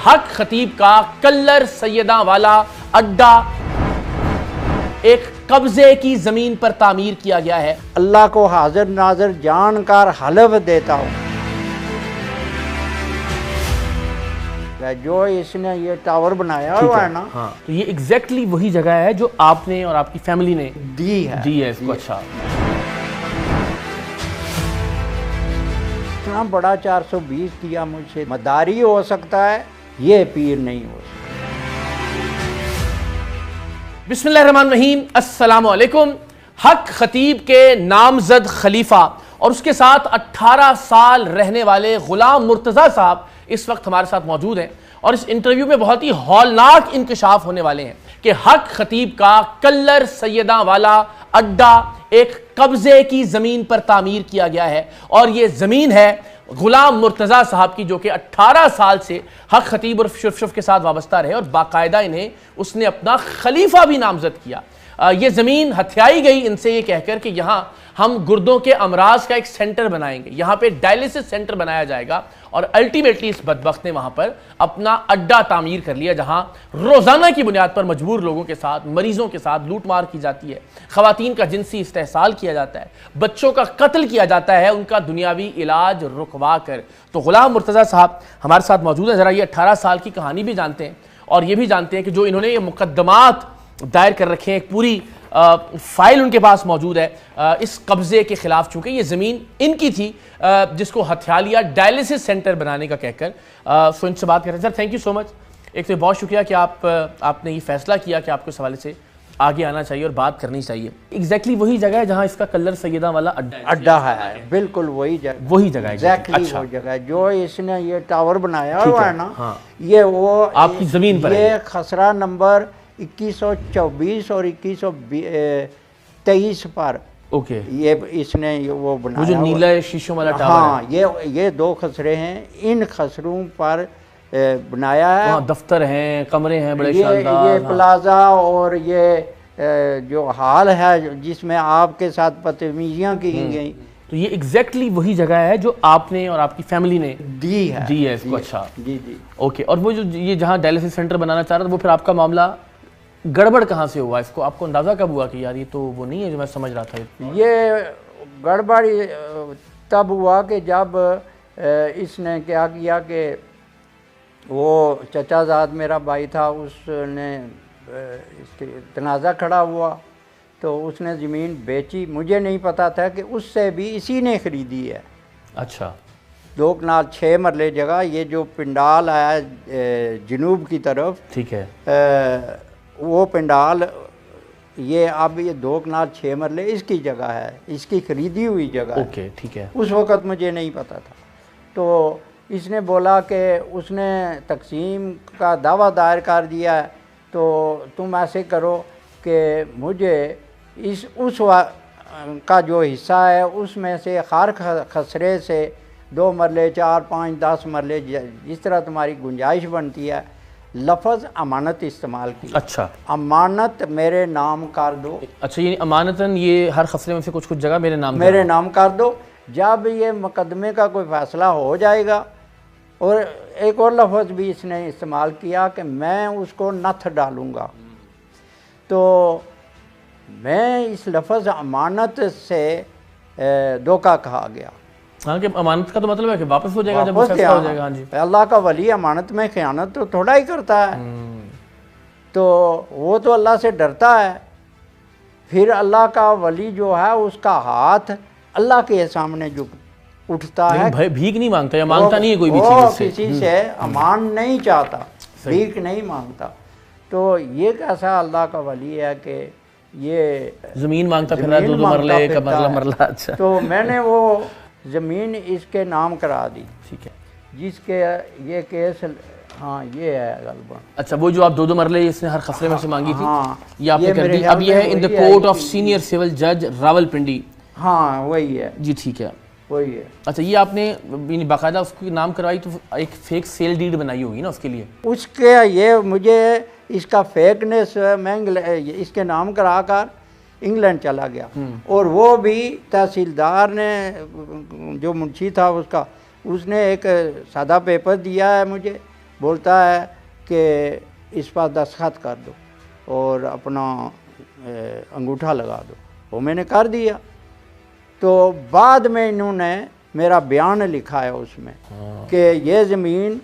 حق خطیب کا کلر سیداں والا اڈا ایک قبضے کی زمین پر تعمیر کیا گیا ہے۔ اللہ کو حاضر ناظر جان کر حلف دیتا ہوں، جو اس نے یہ ٹاور بنایا ہوا ہے نا، تو یہ ایگزیکٹلی وہی جگہ ہے جو آپ نے اور آپ کی فیملی نے دی ہے اس کو۔ اچھا، اتنا بڑا 420 دیا مجھ سے، مداری ہو سکتا ہے، یہ پیر نہیں ہو سکتا۔ بسم اللہ الرحمن الرحیم، السلام علیکم۔ حق خطیب کے نامزد خلیفہ اور اس کے ساتھ 18 سال رہنے والے غلام مرتضیٰ صاحب اس وقت ہمارے ساتھ موجود ہیں، اور اس انٹرویو میں بہت ہی ہولناک انکشاف ہونے والے ہیں کہ حق خطیب کا کلر سیداں والا اڈا ایک قبضے کی زمین پر تعمیر کیا گیا ہے، اور یہ زمین ہے غلام مرتضیٰ صاحب کی، جو کہ 18 سال سے حق خطیب اور شرف کے ساتھ وابستہ رہے، اور باقاعدہ انہیں اس نے اپنا خلیفہ بھی نامزد کیا۔ یہ زمین ہتھیائی گئی ان سے یہ کہہ کر کہ یہاں ہم گردوں کے امراض کا ایک سینٹر بنائیں گے، یہاں پہ ڈائلیسس سینٹر بنایا جائے گا، اور الٹیمیٹلی اس بدبخت نے وہاں پر اپنا اڈا تعمیر کر لیا، جہاں روزانہ کی بنیاد پر مجبور لوگوں کے ساتھ، مریضوں کے ساتھ لوٹ مار کی جاتی ہے، خواتین کا جنسی استحصال کیا جاتا ہے، بچوں کا قتل کیا جاتا ہے، ان کا دنیاوی علاج رکوا کر۔ تو غلام مرتضیٰ صاحب ہمارے ساتھ موجود ہیں، ذرا یہ 18 سال کی کہانی بھی جانتے ہیں، اور یہ بھی جانتے ہیں کہ جو انہوں نے یہ مقدمات دائر کر رکھے ہیں، ایک پوری فائل ان کے پاس موجود ہے اس قبضے کے خلاف، چونکہ یہ زمین ان کی تھی جس کو ہتھیا لیا ڈائلیسس سینٹر بنانے کا کہہ کر۔ سو ان سے بات کریں۔ سر تھینک یو سو مچ، ایک تو بہت شکریہ کہ آپ نے یہ فیصلہ کیا کہ آپ کو اس حوالے سے آگے آنا چاہیے اور بات کرنی چاہیے۔ ایگزیکٹلی وہی جگہ ہے جہاں اس کا کلر سیداں والا اڈا ہے، بالکل وہی جگہ، وہی جگہ ایگزیکٹلی وہی جگہ ہے جو اس نے یہ ٹاور بنایا ہوا ہے نا، یہ وہ آپ کی زمین پر ہے، یہ خسرہ نمبر 2124 اور 2123 پر اوکے، یہ اس نے وہ بنایا، وہ جو نیلا شیشوں والا ٹاور ہاں، یہ دو خسرے ہیں، ان خسروں پر بنایا ہے، وہاں دفتر ہیں، کمرے ہیں بڑے شاندار، یہ پلازا اور یہ جو ہال ہے جس میں آپ کے ساتھ بدتمیزیاں کی گئی، تو یہ ایگزیکٹلی وہی جگہ ہے جو آپ نے اور آپ کی فیملی نے دی ہے اس کو۔ اچھا جی جی اوکے، اور وہ جو یہ جہاں ڈائلیسس سینٹر بنانا چاہ رہا تھا، وہ پھر آپ کا معاملہ گڑبڑ کہاں سے ہوا؟ اس کو آپ کو اندازہ کب ہوا کہ یار یہ تو وہ نہیں ہے جو میں سمجھ رہا تھا؟ یہ گڑبڑ تب ہوا کہ جب اس نے کیا کیا کہ وہ چچا زاد میرا بھائی تھا، اس نے اس کے تنازع کھڑا ہوا تو اس نے زمین بیچی، مجھے نہیں پتا تھا کہ اس سے بھی اسی نے خریدی ہے۔ اچھا، 2 کنال 6 مرلے جگہ، یہ جو پنڈال ہے جنوب کی طرف، ٹھیک ہے، وہ پنڈال یہ اب یہ 2 کنال 6 مرلے اس کی جگہ ہے، اس کی خریدی ہوئی جگہ ہے۔ اوکے ٹھیک ہے، اس وقت مجھے نہیں پتا تھا، تو اس نے بولا کہ اس نے تقسیم کا دعویٰ دائر کر دیا ہے، تو تم ایسے کرو کہ مجھے اس کا جو حصہ ہے اس میں سے ہر خسرے سے 2 مرلے 4 5 10 مرلے جس طرح تمہاری گنجائش بنتی ہے، لفظ امانت استعمال کی۔ اچھا، امانت میرے نام کر دو۔ اچھا، یعنی امانتاً یہ ہر خسرے میں سے کچھ جگہ میرے نام کر دو، جب یہ مقدمے کا کوئی فیصلہ ہو جائے گا۔ اور ایک اور لفظ بھی اس نے استعمال کیا کہ میں اس کو نتھ ڈالوں گا، تو میں اس لفظ امانت سے دھوکہ کھا گیا۔ ہاں کہ امانت کا تو مطلب ہے کہ واپس ہو جائے گا جب وہ فیصلہ ہو جائے گا۔ ہاں جی، اللہ کا ولی امانت میں خیانت تو تھوڑا ہی کرتا ہے، تو وہ تو اللہ سے ڈرتا ہے، پھر اللہ کا ولی جو ہے اس کا ہاتھ اللہ کے سامنے جو اٹھتا ہے، بھیک نہیں مانگتا یا مانگتا نہیں ہے کوئی بھی چیز، کسی سے امان نہیں چاہتا، بھیک نہیں مانگتا۔ تو یہ کیسا اللہ کا ولی ہے کہ یہ زمین مانگتا پھر 2 مرلے کا مرلہ۔ اچھا، تو میں نے وہ زمین اس کے نام کرا دی، ٹھیک ہے، جس کے یہ کیس، ہاں یہ ہے غالباً۔ اچھا، وہ جو آپ 2 مرلے اس نے ہر خسرے میں سے مانگی تھی، ہاں یہ آپ نے کر دی۔ اب یہ ہے in the court of senior civil جج راولپنڈی۔ ہاں وہی ہے جی ٹھیک ہے، وہی ہے۔ اچھا، یہ آپ نے باقاعدہ اس کو نام کروائی تو ایک فیک سیل ڈیڈ بنائی ہوگی نا اس کے لیے؟ اس کے یہ مجھے اس کا فیکنس میں اس کے نام کرا کر انگلینڈ چلا گیا، اور وہ بھی تحصیلدار نے جو منشی تھا اس کا، اس نے ایک سادہ پیپر دیا ہے مجھے بولتا ہے کہ اس پر دستخط کر دو اور اپنا انگوٹھا لگا دو، وہ میں نے کر دیا۔ تو بعد میں انہوں نے میرا بیان لکھا ہے اس میں کہ یہ زمین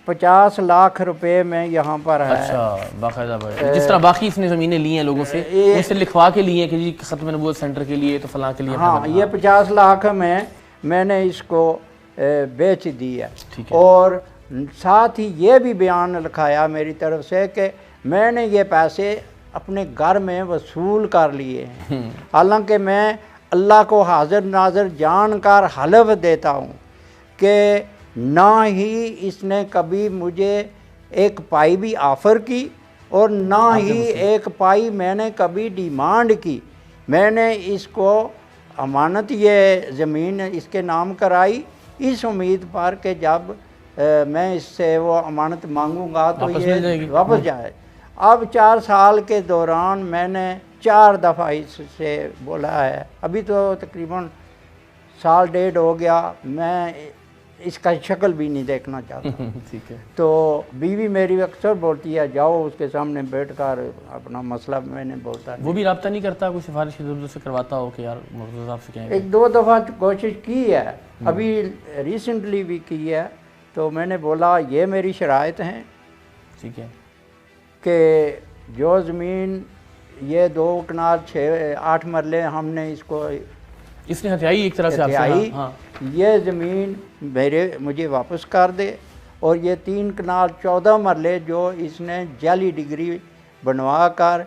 50 لاکھ روپے میں یہاں پر ہے۔ اچھا، باقاعدہ جس طرح باقی اس نے زمینیں لی ہیں لوگوں سے، ان سے لکھوا کے لی ہیں کہ جی ختم نبوت سینٹر کے لیے تو فلاں کے لیے۔ ہاں، یہ 50 لاکھ میں نے اس کو بیچ دی ہے، اور ساتھ ہی یہ بھی بیان لکھایا میری طرف سے کہ میں نے یہ پیسے اپنے گھر میں وصول کر لیے ہیں، حالانکہ میں اللہ کو حاضر ناظر جان کر حلف دیتا ہوں کہ نہ ہی اس نے کبھی مجھے ایک پائی بھی آفر کی اور نہ ہی ایک پائی میں نے کبھی ڈیمانڈ کی۔ میں نے اس کو امانت یہ زمین اس کے نام کرائی اس امید پر کہ جب میں اس سے وہ امانت مانگوں گا تو یہ واپس جائے۔ اب 4 سال کے دوران میں نے 4 دفعہ اس سے بولا ہے، ابھی تو تقریباً 1.5 سال ہو گیا، میں اس کا شکل بھی نہیں دیکھنا چاہتا۔ ٹھیک ہے۔ تو بیوی میری اکثر بولتی ہے جاؤ اس کے سامنے بیٹھ کر اپنا مسئلہ، میں نے بولتا ہے وہ بھی رابطہ نہیں کرتا، کوئی سفارش ادھر ادھر سے کرواتا ہو کہ یار مرتضیٰ صاحب سے کہیں؟ 1-2 دفعہ کوشش کی ہے، ابھی ریسنٹلی بھی کی ہے۔ تو میں نے بولا یہ میری شرائط ہیں، ٹھیک ہے، کہ جو زمین یہ 2 کنال 8 مرلے ہم نے اس کو اس نے ہتھیائی ایک طرح سے آپ سے، ہاں، یہ زمین مجھے واپس کر دے، اور یہ 3 کنال 14 مرلے جو اس نے جعلی ڈگری بنوا کر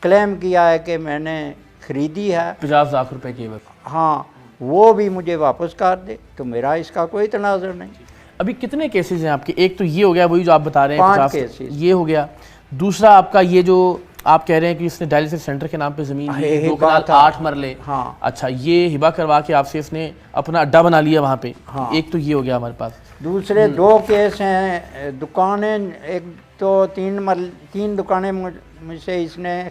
کلیم کیا ہے کہ میں نے خریدی ہے 50 لاکھ روپے کے وقت، ہاں، وہ بھی مجھے واپس کر دے، تو میرا اس کا کوئی تناظر نہیں۔ ابھی کتنے کیسز ہیں آپ کے؟ ایک تو یہ ہو گیا وہی جو آپ بتا رہے ہیں 5 کیسز، یہ ہو گیا۔ دوسرا آپ کا یہ جو آپ کہہ رہے ہیں کہ اس نے ڈائلسس سینٹر کے نام پہ زمین لی، 2 کنال 8 مرلے، ہاں، اچھا، یہ ہبہ کروا کے آپ سے اس نے اپنا اڈا بنا لیا وہاں پہ، ایک تو یہ ہو گیا ہمارے پاس۔ دوسرے 2 کیس ہیں، دکانیں، ایک تو 3 دکانیں مجھ سے اس نے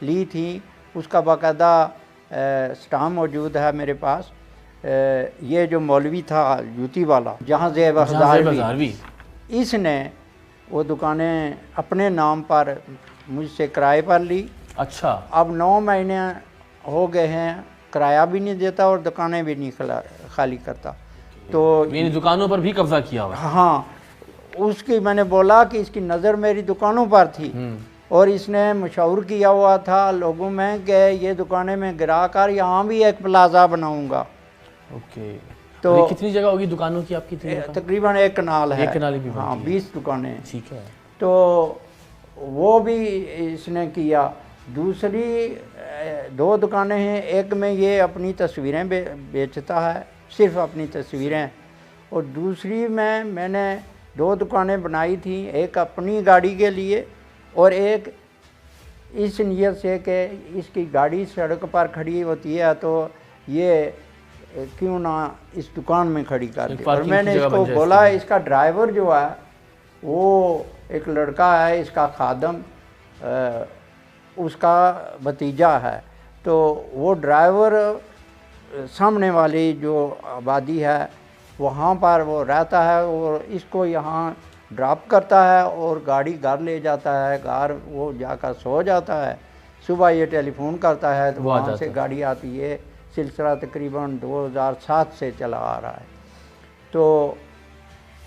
لی تھیں، اس کا باقاعدہ سٹام موجود ہے میرے پاس۔ یہ جو مولوی تھا جوتی والا، جہاں زیب ہزاروی، اس نے وہ دکانیں اپنے نام پر مجھ سے کرائے پر لی۔ اچھا، اب 9 مہینے ہو گئے ہیں، کرایہ بھی نہیں دیتا اور دکانیں بھی نہیں خالی کرتا۔ تو یعنی دکانوں پر بھی قبضہ کیا ہوا؟ ہاں، اس کی میں نے بولا کہ اس کی نظر میری دکانوں پر تھی، اور اس نے مشہور کیا ہوا تھا لوگوں میں کہ یہ دکانیں میں گرا کر یہاں بھی ایک پلازا بناؤں گا۔ اوکے، تو یہ کتنی جگہ ہوگی دکانوں کی آپ کی؟ تقریباً 1 کنال ہے، 1 کنال بھی، ہاں، 20 دکانیں۔ ٹھیک ہے، تو وہ بھی اس نے کیا۔ دوسری 2 دکانیں ہیں، ایک میں یہ اپنی تصویریں بیچتا ہے، صرف اپنی تصویریں، اور دوسری میں نے 2 دکانیں بنائی تھیں، ایک اپنی گاڑی کے لیے اور ایک اس نیت سے کہ اس کی گاڑی سڑک پر کھڑی ہوتی ہے تو یہ کیوں نہ اس دکان میں کھڑی کر دے۔ اور میں نے اس کو بولا اس کا ڈرائیور جو ہے وہ ایک لڑکا ہے، اس کا خادم اس کا بھتیجا ہے، تو وہ ڈرائیور سامنے والی جو آبادی ہے وہاں پر وہ رہتا ہے، اور اس کو یہاں ڈراپ کرتا ہے اور گاڑی گھر لے جاتا ہے، گھر وہ جا کر سو جاتا ہے، صبح یہ ٹیلی فون کرتا ہے تو وہاں سے گاڑی آتی ہے۔ سلسلہ تقریباً 2007 سے چلا آ رہا ہے۔ تو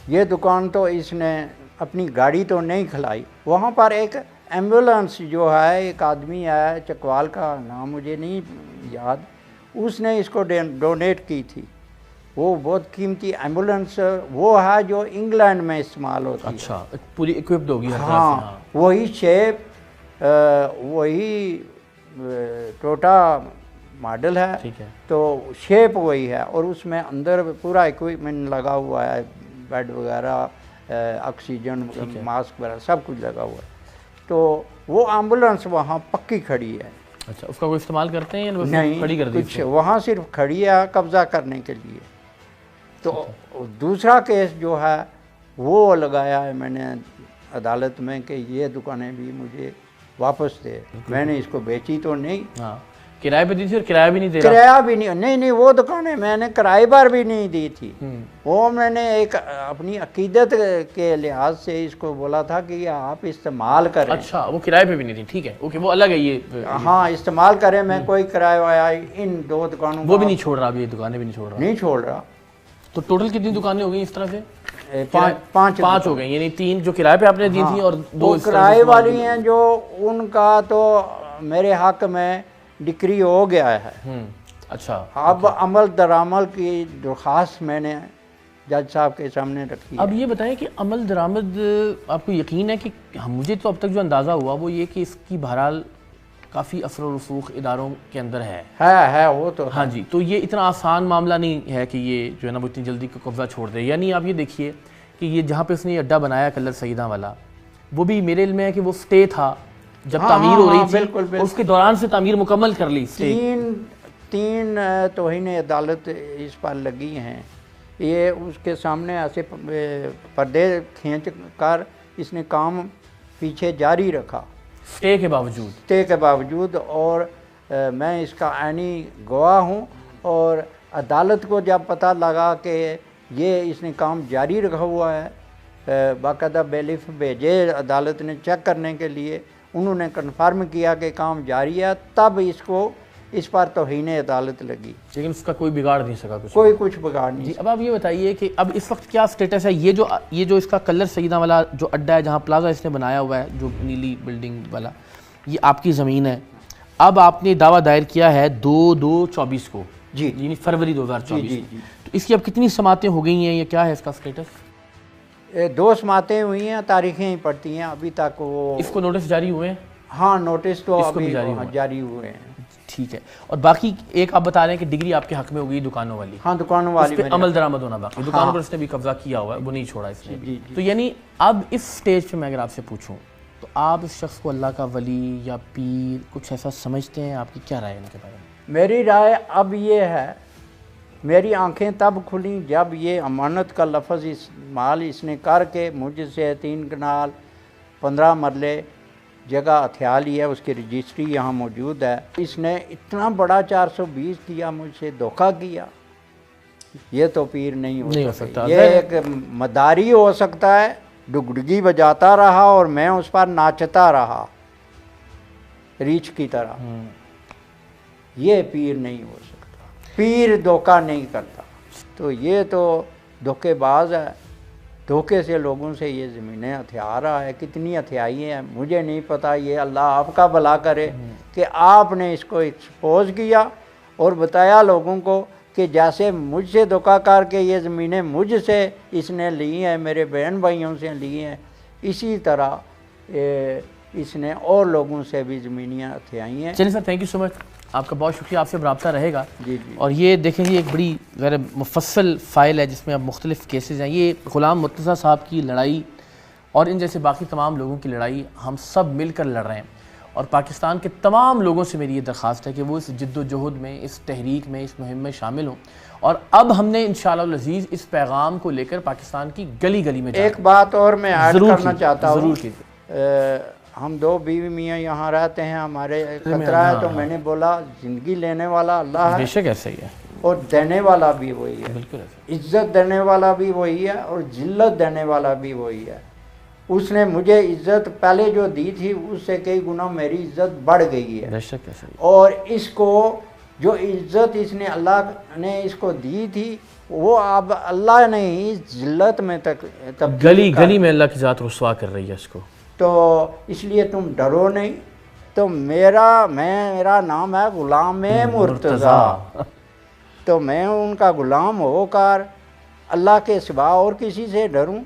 یہ دکان تو اس نے اپنی گاڑی تو نہیں کھلائی، وہاں پر ایک ایمبولنس جو ہے، ایک آدمی ہے چکوال کا، نام مجھے نہیں یاد، اس نے اس کو ڈونیٹ کی تھی۔ وہ بہت قیمتی ایمبولنس وہ ہے جو انگلینڈ میں استعمال ہوتی ہے۔ اچھا، پوری اکوپڈ ہوگی؟ ہاں، وہی شیپ، وہی ٹوٹا ماڈل ہے، ٹھیک ہے، تو شیپ وہی ہے، اور اس میں اندر پورا اکوپمنٹ لگا ہوا ہے، بیڈ وغیرہ، آکسیجن، ماسک وغیرہ سب کچھ لگا ہوا ہے۔ تو وہ ایمبولنس وہاں پکی کھڑی ہے۔ اچھا، اس کا کوئی استعمال کرتے ہیں یا نہیں، کھڑی کر دی؟ کچھ وہاں صرف کھڑی ہے قبضہ کرنے کے لیے۔ تو دوسرا کیس جو ہے وہ لگایا ہے میں نے عدالت میں کہ یہ دکانیں بھی مجھے واپس دے، میں نے اس کو بیچی تو نہیں۔ ہاں، کرائے پہ دی تھی اور کرایہ بھی نہیں دے رہا؟ کرایہ بھی نہیں وہ دکانیں میں نے کرائے پر بھی نہیں دی تھی، وہ میں نے ایک اپنی عقیدت کے لحاظ سے اس کو بولا تھا کہ یہ آپ استعمال کریں۔ اچھا، وہ کرائے پہ بھی نہیں تھی، ٹھیک ہے، اوکے، وہ الگ ہے یہ۔ ہاں استعمال کریں، میں کوئی کرایہ وایا ان 2 دکانوں وہ بھی نہیں چھوڑ رہا، ابھی یہ دکانیں بھی نہیں چھوڑ رہا؟ نہیں چھوڑ رہا۔ تو ٹوٹل کتنی دکانیں ہو گئی اس طرح سے؟ 5 ہو گئی، یعنی 3 جو کرائے پہ آپ نے دی تھی اور 2 کرائے والی ہیں جو ان کا تو میرے حق میں ڈکری ہو گیا ہے۔ اچھا، اب عمل درآمد کی درخواست میں نے جج صاحب کے سامنے رکھی ہے۔ اب یہ بتائیں کہ عمل درآمد آپ کو یقین ہے کہ مجھے تو اب تک جو اندازہ ہوا وہ یہ کہ اس کی بہرحال کافی اثر و رسوخ اداروں کے اندر ہے وہ تو ہاں جی، تو یہ اتنا آسان معاملہ نہیں ہے کہ یہ جو ہے نا وہ اتنی جلدی قبضہ چھوڑ دے۔ یعنی آپ یہ دیکھیے کہ یہ جہاں پہ اس نے یہ اڈا بنایا کلر سیدہ والا، وہ بھی میرے علم ہے کہ وہ سٹے تھا جب تعمیر ہو رہی تھی، اس کے دوران سے تعمیر مکمل کر لی۔ 3 توہین عدالت اس پر لگی ہیں، یہ اس کے سامنے ایسے پردے کھینچ کر اس نے کام پیچھے جاری رکھا سٹے کے باوجود، اور میں اس کا عینی گواہ ہوں۔ اور عدالت کو جب پتہ لگا کہ یہ اس نے کام جاری رکھا ہوا ہے، باقاعدہ بیلیف بھیجے عدالت نے چیک کرنے کے لیے، انہوں نے کنفرم کیا کہ کام جاری ہے، تب اس پر توہین عدالت لگی، لیکن اس کا کوئی بگاڑ نہیں سکا کچھ بگاڑ نہیں۔ جی، اب آپ یہ بتائیے کہ اب اس وقت کیا سٹیٹس ہے؟ یہ جو اس کا کلر سیدہ والا جو اڈا ہے جہاں پلازا اس نے بنایا ہوا ہے، جو نیلی بلڈنگ والا، یہ آپ کی زمین ہے۔ اب آپ نے دعویٰ دائر کیا ہے 2/2/24 کو، جی، یعنی فروری 2024۔ تو اس کی اب کتنی سماعتیں ہو گئی ہیں یا کیا ہے اس کا سٹیٹس؟ 2 سماعتیں ہوئی ہیں، تاریخیں ہی پڑتی ہیں ابھی تک۔ وہ اس کو نوٹس جاری ہوئے ہیں؟ ہاں نوٹس تو ابھی جاری ہوئے ہیں۔ ٹھیک ہے، اور باقی ایک آپ بتا رہے ہیں کہ ڈگری آپ کے حق میں ہو گئی دکانوں والی؟ ہاں دکانوں والی، اس پہ عمل درآمد ہونا باقی، دکانوں پر اس نے بھی قبضہ کیا ہوا ہے، وہ نہیں چھوڑا اس نے۔ تو یعنی اب اس سٹیج پہ میں اگر آپ سے پوچھوں تو آپ اس شخص کو اللہ کا ولی یا پیر کچھ ایسا سمجھتے ہیں؟ آپ کی کیا رائے ہے ان کے بارے میں؟ میری رائے اب یہ ہے، میری آنکھیں تب کھلیں جب یہ امانت کا لفظ استعمال اس نے کر کے مجھ سے 3 کنال 15 مرلے جگہ ہتھیا لی ہے، اس کی رجسٹری یہاں موجود ہے۔ اس نے اتنا بڑا 420 کیا، مجھ سے دھوکہ کیا، یہ تو پیر نہیں ہو سکتا۔ یہ ایک مداری ہو سکتا ہے، ڈگڈگی بجاتا رہا اور میں اس پر ناچتا رہا ریچھ کی طرح، یہ پیر نہیں ہو سکتا۔ پیر دھوکہ نہیں کرتا، تو یہ تو دھوکے باز ہے، دھوکے سے لوگوں سے یہ زمینیں ہتھیا رہا ہے۔ کتنی ہتھیائی ہیں مجھے نہیں پتا، یہ اللہ آپ کا بھلا کرے کہ آپ نے اس کو ایکسپوز کیا اور بتایا لوگوں کو کہ جیسے مجھ سے دھوکہ کر کے یہ زمینیں مجھ سے اس نے لی ہیں، میرے بہن بھائیوں سے لی ہیں، اسی طرح اس نے اور لوگوں سے بھی زمینیاں ہتھیائی ہیں۔ چلیے سر، تھینک یو سو مچ، آپ کا بہت شکریہ، آپ سے رابطہ رہے گا۔ جی اور یہ دیکھیں گے ایک بڑی غیر مفصل فائل ہے جس میں اب مختلف کیسز ہیں۔ یہ غلام مرتضیٰ صاحب کی لڑائی اور ان جیسے باقی تمام لوگوں کی لڑائی ہم سب مل کر لڑ رہے ہیں، اور پاکستان کے تمام لوگوں سے میری یہ درخواست ہے کہ وہ اس جد و جہد میں، اس تحریک میں، اس مہم میں شامل ہوں، اور اب ہم نے انشاءاللہ العزیز اس پیغام کو لے کر پاکستان کی گلی گلی میں ایک بات اور میں ایڈ کرنا چاہتا ہوں، ضرور کیجیے۔ ہم 2 بیوی میاں یہاں رہتے ہیں، ہمارے خطرہ ہے، تو میں نے بولا زندگی لینے والا اللہ ہے، بے شک ایسا ہی ہے، اور دینے والا بھی وہی ہے، بالکل ایسا، عزت دینے والا بھی وہی ہے اور ذلت دینے والا بھی وہی ہے۔ اس نے مجھے عزت پہلے جو دی تھی اس سے کئی گنا میری عزت بڑھ گئی ہے، بے شک ایسا ہی، اور اس کو جو عزت اس نے اللہ نے اس کو دی تھی وہ اب اللہ نے ہی ذلت میں تبدیل گلی گلی میں اللہ کی ذات رسوا کر رہی ہے اس کو۔ تو اس لیے تم ڈرو نہیں۔ تو میرا نام ہے غلام مرتضیٰ، تو میں ان کا غلام ہو کر اللہ کے سوا اور کسی سے ڈروں؟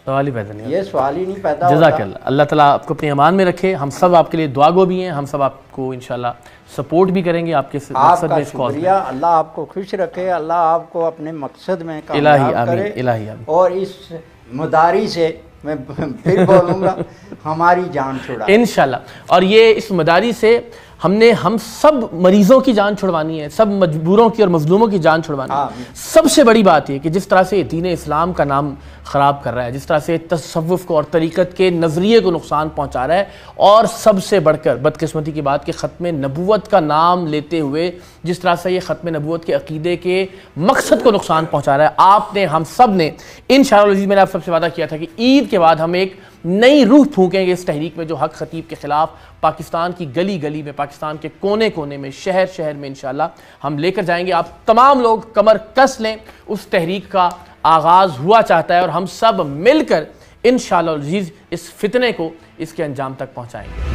سوال ہی پیدا نہیں، یہ سوال ہی نہیں پیدا ہوتا۔ جزاک اللہ، اللہ تعالیٰ آپ کو اپنے امان میں رکھے، ہم سب آپ کے لیے دعا گو بھی ہیں، ہم سب آپ کو انشاءاللہ سپورٹ بھی کریں گے آپ کے مقصد میں، اس کو شکریہ، اللہ آپ کو خوش رکھے، اللہ آپ کو اپنے مقصد میں الہی کامیاب آمین، کرے، الہی آمین، اور اس مداری سے میں پھر بولوں گا ہماری جان چھڑا انشاءاللہ۔ اور یہ اس مداری سے ہم سب مریضوں کی جان چھڑوانی ہے، سب مجبوروں کی اور مظلوموں کی جان چھڑوانی ہے۔ سب سے بڑی بات یہ کہ جس طرح سے دین اسلام کا نام خراب کر رہا ہے، جس طرح سے تصوف کو اور طریقت کے نظریے کو نقصان پہنچا رہا ہے، اور سب سے بڑھ کر بدقسمتی کی بات کہ ختم نبوت کا نام لیتے ہوئے جس طرح سے یہ ختم نبوت کے عقیدے کے مقصد کو نقصان پہنچا رہا ہے، آپ نے، ہم سب نے انشاءاللہ العزیز، میں نے آپ سب سے وعدہ کیا تھا کہ عید کے بعد ہم ایک نئی روح پھونکیں گے اس تحریک میں جو حق خطیب کے خلاف پاکستان کی گلی گلی میں، پاکستان کے کونے کونے میں، شہر شہر میں انشاءاللہ ہم لے کر جائیں گے۔ آپ تمام لوگ کمر کس لیں، اس تحریک کا آغاز ہوا چاہتا ہے اور ہم سب مل کر انشاءاللہ العزیز اس فتنے کو اس کے انجام تک پہنچائیں گے۔